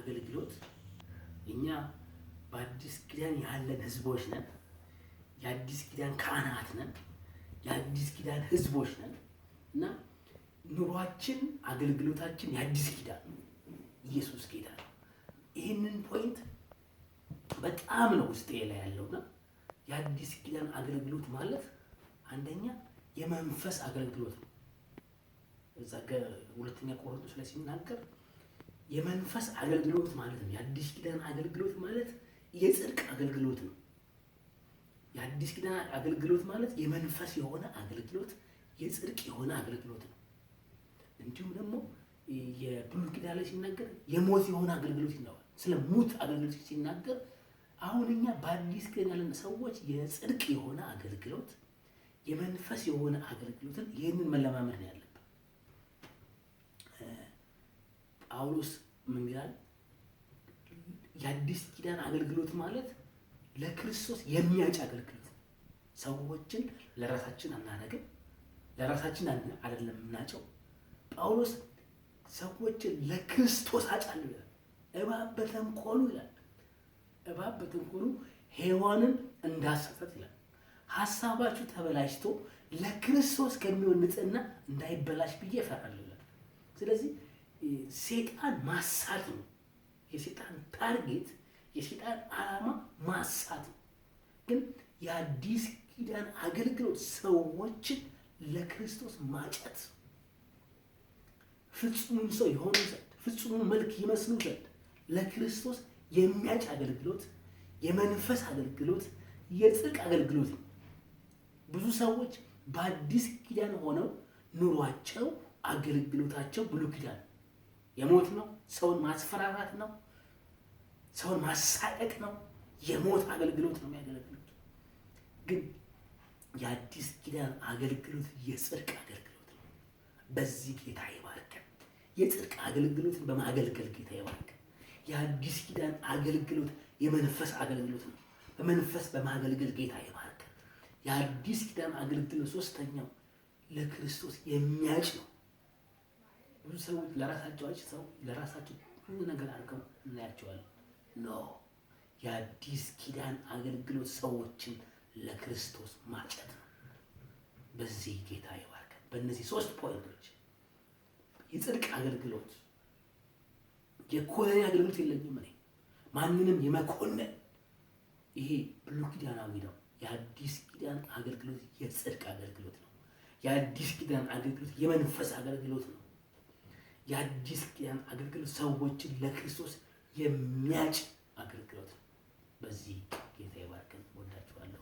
አገልግሎት እኛ በአዲስ ኪዳን ያለን ህዝቦች ነን። የአዲስ ኪዳን ካህናት ነን። የአዲስ ኪዳን ህዝቦች ነን እና ኑሯችን አገልግሎታችን የአዲስ ኪዳን ነው። ኢየሱስ ጌታ ነው። ይህንን ፖይንት በጣም ነው ውስጤ ላይ ያለውና የአዲስ ኪዳን አገልግሎት ማለት አንደኛ የመንፈስ አገልግሎት ነው። እዛ ሁለተኛ ቆሮንቶስ ላይ ሲናገር የመንፈስ አገልግሎት ማለት ነው። የአዲስ ኪዳን አገልግሎት ማለት የጽድቅ አገልግሎት ነው። የአዲስ ኪዳን አገልግሎት ማለት የመንፈስ የሆነ አገልግሎት፣ የጽድቅ የሆነ አገልግሎት ነው። እንዲሁም ደግሞ የብሉይ ኪዳን ላይ ሲናገር የሞት የሆነ አገልግሎት ይነዋል። ስለ ሙት አገልግሎት ሲናገር አሁን እኛ በአዲስ ኪዳን ያለን ሰዎች የጽድቅ የሆነ አገልግሎት፣ የመንፈስ የሆነ አገልግሎትን ይህንን መለማመድ ነው ያለብን። ጳውሎስ ምን ይላል? የአዲስ ኪዳን አገልግሎት ማለት ለክርስቶስ የሚያጭ አገልግሎት። ሰዎችን ለራሳችን አናደርግም፣ ለራሳችን አይደለም የምናጨው። ጳውሎስ ሰዎችን ለክርስቶስ አጫለሁ ይላል። እባብ በተንኮሉ ይላል፣ እባብ በተንኮሉ ሔዋንን እንዳሳታት ይላል። ሀሳባችሁ ተበላሽቶ ለክርስቶስ ከሚሆን ንጽሕና እንዳይበላሽ ብዬ እፈራለሁ ይላል። ስለዚህ ሴጣን ማሳት ነው። የሴጣን ታርጌት፣ የሴጣን ዓላማ ማሳት ነው። ግን የአዲስ ኪዳን አገልግሎት ሰዎችን ለክርስቶስ ማጨት፣ ፍጹሙን ሰው የሆኑ ዘንድ፣ ፍጹሙን መልክ ይመስሉ ዘንድ ለክርስቶስ የሚያጭ አገልግሎት፣ የመንፈስ አገልግሎት፣ የጽድቅ አገልግሎት ነው። ብዙ ሰዎች በአዲስ ኪዳን ሆነው ኑሯቸው፣ አገልግሎታቸው ብሉይ ኪዳን የሞት ነው። ሰውን ማስፈራራት ነው። ሰውን ማሳደቅ ነው። የሞት አገልግሎት ነው የሚያገለግሉት። ግን የአዲስ ኪዳን አገልግሎት የጽድቅ አገልግሎት ነው። በዚህ ጌታ ይባርከን። የጽድቅ አገልግሎትን በማገልገል ጌታ ይባርከን። የአዲስ ኪዳን አገልግሎት የመንፈስ አገልግሎት ነው። በመንፈስ በማገልገል ጌታ ይባርከን። የአዲስ ኪዳን አገልግሎት ሶስተኛው ለክርስቶስ የሚያጭ ነው። ብዙ ሰዎች ለራሳቸው ሁሉ ነገር አድርገው እናያቸዋለን። ኖ፣ የአዲስ ኪዳን አገልግሎት ሰዎችን ለክርስቶስ ማጨት ነው። በዚህ ጌታ ይባርከን። በእነዚህ 3 ፖይንቶች የጽድቅ አገልግሎት፣ የኮነኔ አገልግሎት የለኝም እኔ ማንንም የመኮነን ይሄ ብሉይ ኪዳናዊ ነው። የአዲስ ኪዳን አገልግሎት የጽድቅ አገልግሎት ነው። የአዲስ ኪዳን አገልግሎት የመንፈስ አገልግሎት ነው። የአዲስ ኪዳን አገልግሎት ሰዎችን ለክርስቶስ የሚያጭ አገልግሎት ነው። በዚህ ጌታ ይባርከን። ወዳችኋለሁ።